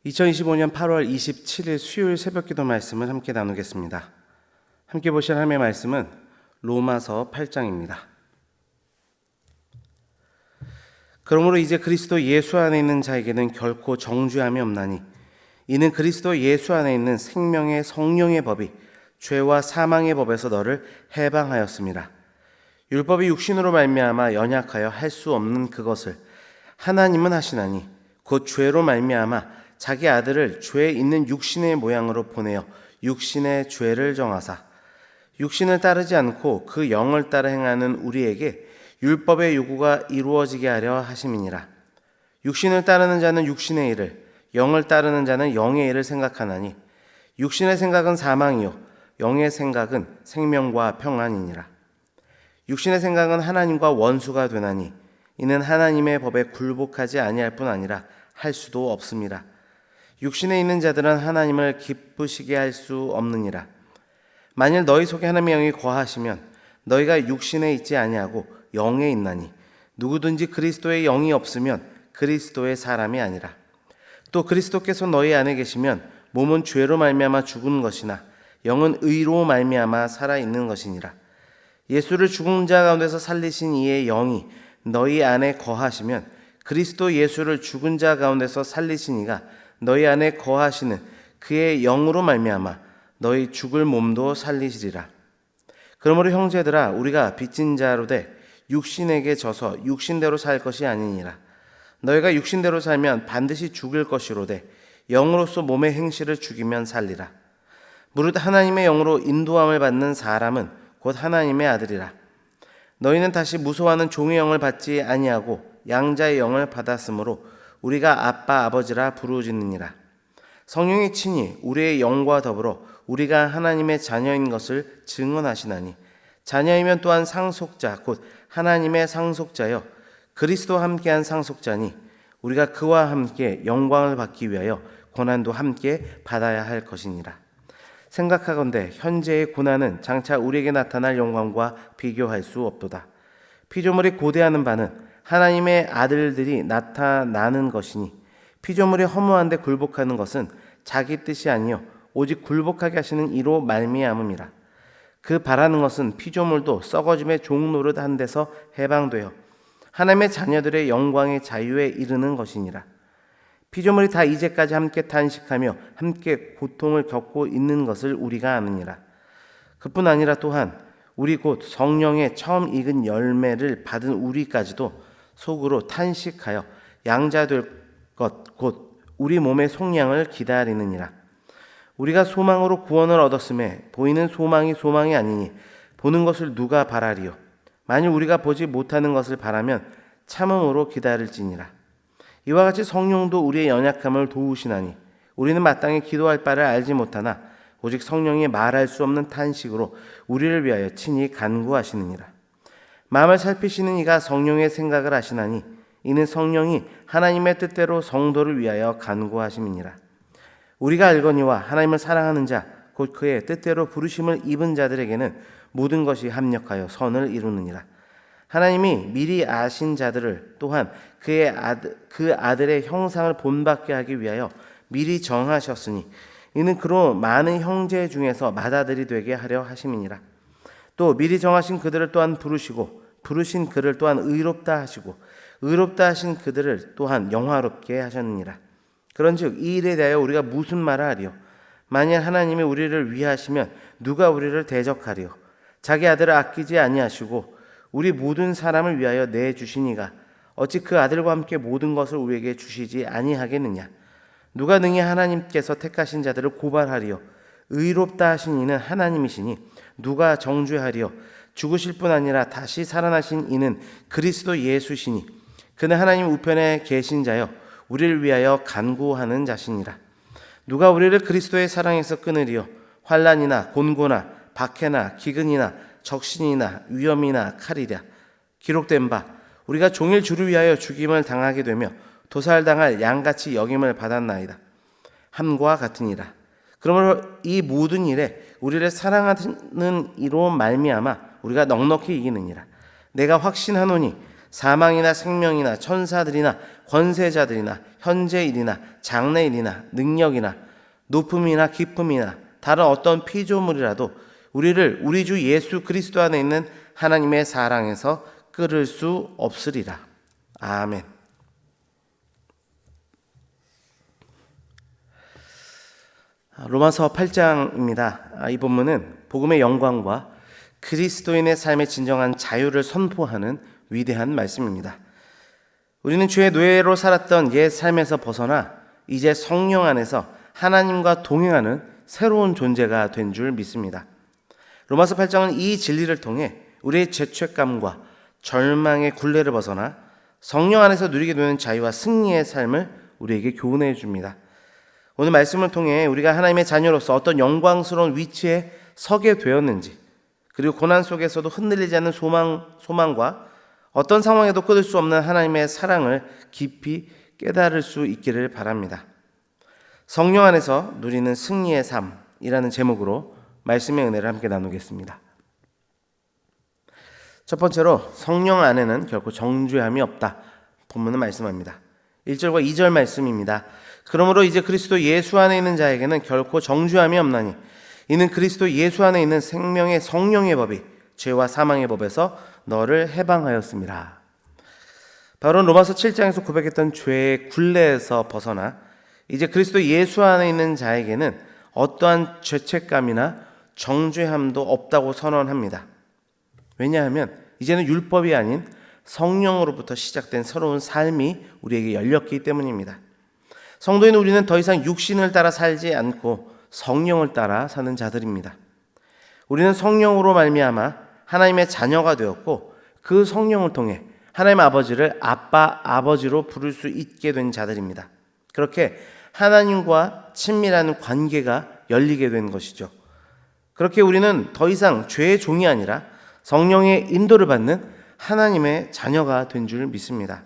2025년 8월 27일 수요일 새벽기도 말씀을 함께 나누겠습니다. 함께 보실 하나님의 말씀은 로마서 8장입니다. 그러므로 이제 그리스도 예수 안에 있는 자에게는 결코 정죄함이 없나니 이는 그리스도 예수 안에 있는 생명의 성령의 법이 죄와 사망의 법에서 너를 해방하였습니다. 율법이 육신으로 말미암아 연약하여 할 수 없는 그것을 하나님은 하시나니 곧 죄로 말미암아 자기 아들을 죄 있는 육신의 모양으로 보내어 육신의 죄를 정하사 육신을 따르지 않고 그 영을 따라 행하는 우리에게 율법의 요구가 이루어지게 하려 하심이니라. 육신을 따르는 자는 육신의 일을, 영을 따르는 자는 영의 일을 생각하나니 육신의 생각은 사망이요 영의 생각은 생명과 평안이니라. 육신의 생각은 하나님과 원수가 되나니 이는 하나님의 법에 굴복하지 아니할 뿐 아니라 할 수도 없습니다. 육신에 있는 자들은 하나님을 기쁘시게 할 수 없느니라. 만일 너희 속에 하나님의 영이 거하시면 너희가 육신에 있지 아니하고 영에 있나니 누구든지 그리스도의 영이 없으면 그리스도의 사람이 아니라. 또 그리스도께서 너희 안에 계시면 몸은 죄로 말미암아 죽은 것이나 영은 의로 말미암아 살아 있는 것이니라. 예수를 죽은 자 가운데서 살리신 이의 영이 너희 안에 거하시면 그리스도 예수를 죽은 자 가운데서 살리신 이가 너희 안에 거하시는 그의 영으로 말미암아 너희 죽을 몸도 살리시리라. 그러므로 형제들아 우리가 빚진 자로 돼 육신에게 져서 육신대로 살 것이 아니니라. 너희가 육신대로 살면 반드시 죽을 것이로되 영으로서 몸의 행실을 죽이면 살리라. 무릇 하나님의 영으로 인도함을 받는 사람은 곧 하나님의 아들이라. 너희는 다시 무소하는 종의 영을 받지 아니하고 양자의 영을 받았으므로 우리가 아빠 아버지라 부르짖느니라. 성령이 친히 우리의 영과 더불어 우리가 하나님의 자녀인 것을 증언하시나니 자녀이면 또한 상속자 곧 하나님의 상속자여 그리스도와 함께한 상속자니 우리가 그와 함께 영광을 받기 위하여 고난도 함께 받아야 할 것이니라. 생각하건대 현재의 고난은 장차 우리에게 나타날 영광과 비교할 수 없도다. 피조물이 고대하는 바는 하나님의 아들들이 나타나는 것이니 피조물이 허무한데 굴복하는 것은 자기 뜻이 아니요 오직 굴복하게 하시는 이로 말미암음이라. 그 바라는 것은 피조물도 썩어짐의 종노릇 한 데서 해방되어 하나님의 자녀들의 영광의 자유에 이르는 것이니라. 피조물이 다 이제까지 함께 탄식하며 함께 고통을 겪고 있는 것을 우리가 아느니라. 그뿐 아니라 또한 우리 곧 성령의 처음 익은 열매를 받은 우리까지도 속으로 탄식하여 양자될 것 곧 우리 몸의 속량을 기다리느니라. 우리가 소망으로 구원을 얻었음에 보이는 소망이 소망이 아니니 보는 것을 누가 바라리요. 만일 우리가 보지 못하는 것을 바라면 참음으로 기다릴지니라. 이와 같이 성령도 우리의 연약함을 도우시나니 우리는 마땅히 기도할 바를 알지 못하나 오직 성령이 말할 수 없는 탄식으로 우리를 위하여 친히 간구하시느니라. 마음을 살피시는 이가 성령의 생각을 하시나니 이는 성령이 하나님의 뜻대로 성도를 위하여 간구하심이니라. 우리가 알거니와 하나님을 사랑하는 자 곧 그의 뜻대로 부르심을 입은 자들에게는 모든 것이 합력하여 선을 이루느니라. 하나님이 미리 아신 자들을 또한 그 아들의 형상을 본받게 하기 위하여 미리 정하셨으니 이는 그로 많은 형제 중에서 맏아들이 되게 하려 하심이니라. 또 미리 정하신 그들을 또한 부르시고 부르신 그를 또한 의롭다 하시고 의롭다 하신 그들을 또한 영화롭게 하셨느니라. 그런즉 이 일에 대하여 우리가 무슨 말을 하리요? 만일 하나님이 우리를 위하시면 누가 우리를 대적하리요? 자기 아들을 아끼지 아니하시고 우리 모든 사람을 위하여 내주시니가 어찌 그 아들과 함께 모든 것을 우리에게 주시지 아니하겠느냐? 누가 능히 하나님께서 택하신 자들을 고발하리요? 의롭다 하신 이는 하나님이시니 누가 정죄하리요? 죽으실 뿐 아니라 다시 살아나신 이는 그리스도 예수시니 그는 하나님 우편에 계신 자여 우리를 위하여 간구하는 자시니라. 누가 우리를 그리스도의 사랑에서 끊으리요? 환난이나 곤고나 박해나 기근이나 적신이나 위험이나 칼이랴. 기록된 바 우리가 종일 주를 위하여 죽임을 당하게 되며 도살당할 양같이 여김을 받았나이다. 함과 같으니라. 그러므로 이 모든 일에 우리를 사랑하는 이로 말미암아 우리가 넉넉히 이기느니라. 내가 확신하노니 사망이나 생명이나 천사들이나 권세자들이나 현재일이나 장래일이나 능력이나 높음이나 깊음이나 다른 어떤 피조물이라도 우리를 우리 주 예수 그리스도 안에 있는 하나님의 사랑에서 끊을 수 없으리라. 아멘. 로마서 8장입니다. 이 본문은 복음의 영광과 그리스도인의 삶의 진정한 자유를 선포하는 위대한 말씀입니다. 우리는 죄의 노예로 살았던 옛 삶에서 벗어나 이제 성령 안에서 하나님과 동행하는 새로운 존재가 된 줄 믿습니다. 로마서 8장은 이 진리를 통해 우리의 죄책감과 절망의 굴레를 벗어나 성령 안에서 누리게 되는 자유와 승리의 삶을 우리에게 교훈해 줍니다. 오늘 말씀을 통해 우리가 하나님의 자녀로서 어떤 영광스러운 위치에 서게 되었는지, 그리고 고난 속에서도 흔들리지 않는 소망과 어떤 상황에도 끊을 수 없는 하나님의 사랑을 깊이 깨달을 수 있기를 바랍니다. 성령 안에서 누리는 승리의 삶이라는 제목으로 말씀의 은혜를 함께 나누겠습니다. 첫 번째로, 성령 안에는 결코 정죄함이 없다. 본문은 말씀합니다. 1절과 2절 말씀입니다. 그러므로 이제 그리스도 예수 안에 있는 자에게는 결코 정죄함이 없나니 이는 그리스도 예수 안에 있는 생명의 성령의 법이 죄와 사망의 법에서 너를 해방하였습니다. 바로 로마서 7장에서 고백했던 죄의 굴레에서 벗어나 이제 그리스도 예수 안에 있는 자에게는 어떠한 죄책감이나 정죄함도 없다고 선언합니다. 왜냐하면 이제는 율법이 아닌 성령으로부터 시작된 새로운 삶이 우리에게 열렸기 때문입니다. 성도인 우리는 더 이상 육신을 따라 살지 않고 성령을 따라 사는 자들입니다. 우리는 성령으로 말미암아 하나님의 자녀가 되었고 그 성령을 통해 하나님 아버지를 아빠, 아버지로 부를 수 있게 된 자들입니다. 그렇게 하나님과 친밀한 관계가 열리게 된 것이죠. 그렇게 우리는 더 이상 죄의 종이 아니라 성령의 인도를 받는 하나님의 자녀가 된 줄 믿습니다.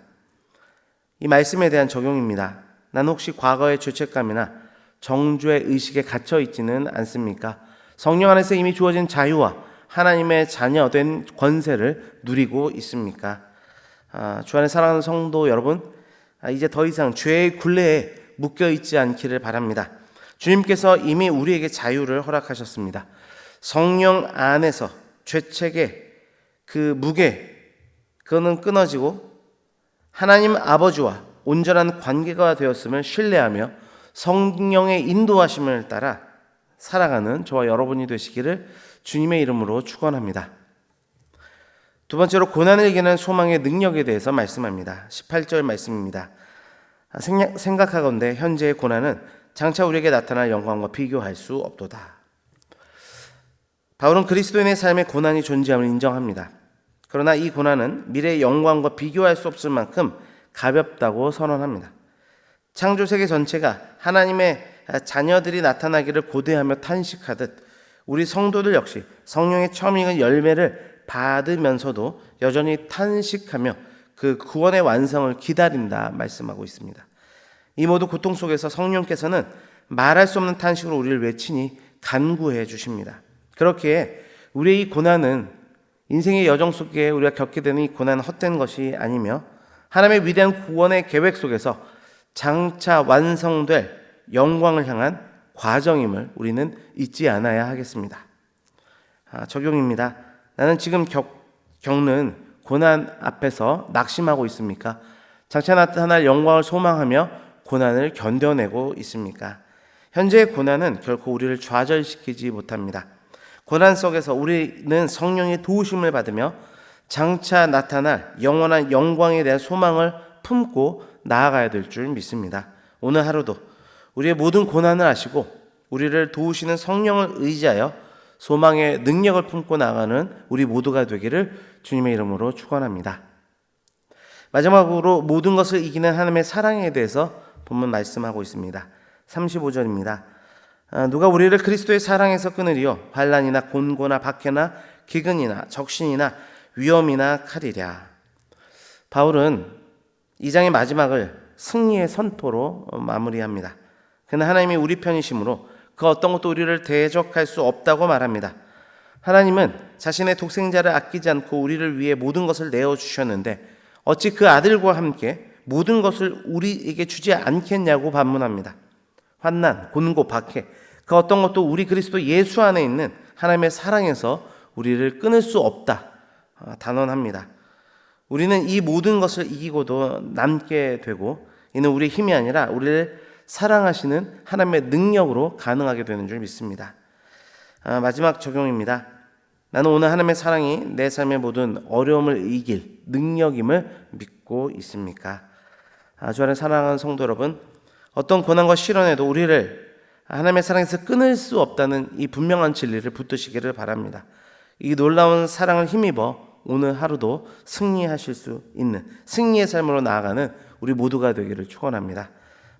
이 말씀에 대한 적용입니다. 나는 혹시 과거의 죄책감이나 정죄 의식에 갇혀 있지는 않습니까? 성령 안에서 이미 주어진 자유와 하나님의 자녀된 권세를 누리고 있습니까? 주 안에 사랑하는 성도 여러분, 이제 더 이상 죄의 굴레에 묶여 있지 않기를 바랍니다. 주님께서 이미 우리에게 자유를 허락하셨습니다. 성령 안에서 죄책의 그 무게, 그거는 끊어지고 하나님 아버지와 온전한 관계가 되었음을 신뢰하며 성령의 인도하심을 따라 살아가는 저와 여러분이 되시기를 주님의 이름으로 축원합니다. 두 번째로, 고난을 이기는 소망의 능력에 대해서 말씀합니다. 18절 말씀입니다. 생각하건대 현재의 고난은 장차 우리에게 나타날 영광과 비교할 수 없도다. 바울은 그리스도인의 삶에 고난이 존재함을 인정합니다. 그러나 이 고난은 미래의 영광과 비교할 수 없을 만큼 가볍다고 선언합니다. 창조 세계 전체가 하나님의 자녀들이 나타나기를 고대하며 탄식하듯 우리 성도들 역시 성령의 처음 익은 열매를 받으면서도 여전히 탄식하며 그 구원의 완성을 기다린다 말씀하고 있습니다. 이 모두 고통 속에서 성령께서는 말할 수 없는 탄식으로 우리를 외치니 간구해 주십니다. 그렇기에 우리의 이 고난은, 인생의 여정 속에 우리가 겪게 되는 이 고난은 헛된 것이 아니며 하나님의 위대한 구원의 계획 속에서 장차 완성될 영광을 향한 과정임을 우리는 잊지 않아야 하겠습니다. 적용입니다. 나는 지금 겪는 고난 앞에서 낙심하고 있습니까? 장차 나타날 영광을 소망하며 고난을 견뎌내고 있습니까? 현재의 고난은 결코 우리를 좌절시키지 못합니다. 고난 속에서 우리는 성령의 도우심을 받으며 장차 나타날 영원한 영광에 대한 소망을 품고 나아가야 될 줄 믿습니다. 오늘 하루도 우리의 모든 고난을 아시고 우리를 도우시는 성령을 의지하여 소망의 능력을 품고 나아가는 우리 모두가 되기를 주님의 이름으로 축원합니다. 마지막으로, 모든 것을 이기는 하나님의 사랑에 대해서 본문 말씀하고 있습니다. 35절입니다. 누가 우리를 그리스도의 사랑에서 끊으리요? 환난이나 곤고나 박해나 기근이나 적신이나 위험이나 칼이랴. 바울은 이 장의 마지막을 승리의 선포로 마무리합니다. 그는 하나님이 우리 편이시므로 그 어떤 것도 우리를 대적할 수 없다고 말합니다. 하나님은 자신의 독생자를 아끼지 않고 우리를 위해 모든 것을 내어주셨는데 어찌 그 아들과 함께 모든 것을 우리에게 주지 않겠냐고 반문합니다. 환난, 곤고, 박해, 그 어떤 것도 우리 그리스도 예수 안에 있는 하나님의 사랑에서 우리를 끊을 수 없다, 단언합니다. 우리는 이 모든 것을 이기고도 남게 되고, 이는 우리의 힘이 아니라 우리를 사랑하시는 하나님의 능력으로 가능하게 되는 줄 믿습니다. 마지막 적용입니다. 나는 오늘 하나님의 사랑이 내 삶의 모든 어려움을 이길 능력임을 믿고 있습니까? 주 안에 사랑하는 성도 여러분, 어떤 고난과 시련에도 우리를 하나님의 사랑에서 끊을 수 없다는 이 분명한 진리를 붙드시기를 바랍니다. 이 놀라운 사랑을 힘입어 오늘 하루도 승리하실 수 있는 승리의 삶으로 나아가는 우리 모두가 되기를 축원합니다.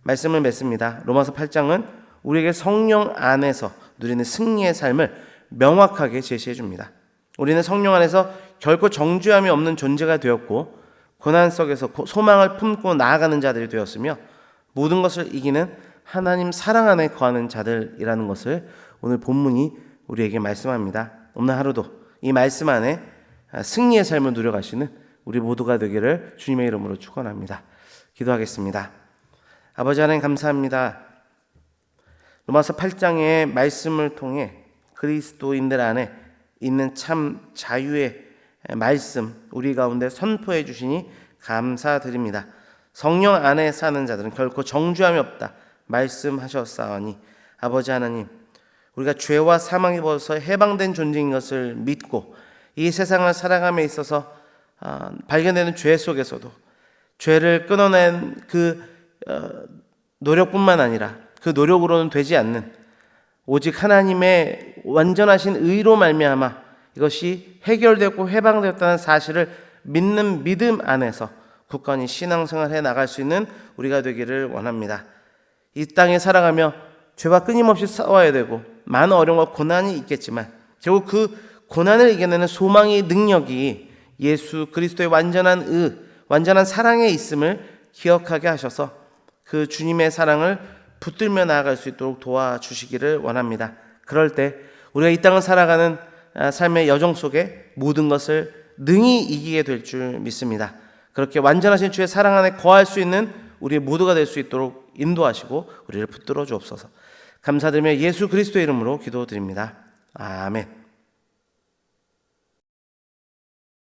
말씀을 맺습니다. 로마서 8장은 우리에게 성령 안에서 누리는 승리의 삶을 명확하게 제시해 줍니다. 우리는 성령 안에서 결코 정죄함이 없는 존재가 되었고, 고난 속에서 소망을 품고 나아가는 자들이 되었으며, 모든 것을 이기는 하나님 사랑 안에 거하는 자들이라는 것을 오늘 본문이 우리에게 말씀합니다. 오늘 하루도 이 말씀 안에 승리의 삶을 누려가시는 우리 모두가 되기를 주님의 이름으로 축원합니다. 기도하겠습니다. 아버지 하나님, 감사합니다. 로마서 8장의 말씀을 통해 그리스도인들 안에 있는 참 자유의 말씀 우리 가운데 선포해 주시니 감사드립니다. 성령 안에 사는 자들은 결코 정죄함이 없다 말씀하셨사오니, 아버지 하나님, 우리가 죄와 사망에 벌써 해방된 존재인 것을 믿고 이 세상을 살아감에 있어서 발견되는 죄 속에서도 죄를 끊어낸 그 노력뿐만 아니라 그 노력으로는 되지 않는 오직 하나님의 완전하신 의로 말미암아 이것이 해결되었고 해방되었다는 사실을 믿는 믿음 안에서 굳건히 신앙생활해 나갈 수 있는 우리가 되기를 원합니다. 이 땅에 살아가며 죄와 끊임없이 싸워야 되고 많은 어려움과 고난이 있겠지만 결국 그 고난을 이겨내는 소망의 능력이 예수 그리스도의 완전한 완전한 사랑에 있음을 기억하게 하셔서 그 주님의 사랑을 붙들며 나아갈 수 있도록 도와주시기를 원합니다. 그럴 때 우리가 이 땅을 살아가는 삶의 여정 속에 모든 것을 능히 이기게 될 줄 믿습니다. 그렇게 완전하신 주의 사랑 안에 거할 수 있는 우리 모두가 될 수 있도록 인도하시고 우리를 붙들어 주옵소서. 감사드리며 예수 그리스도의 이름으로 기도드립니다. 아멘.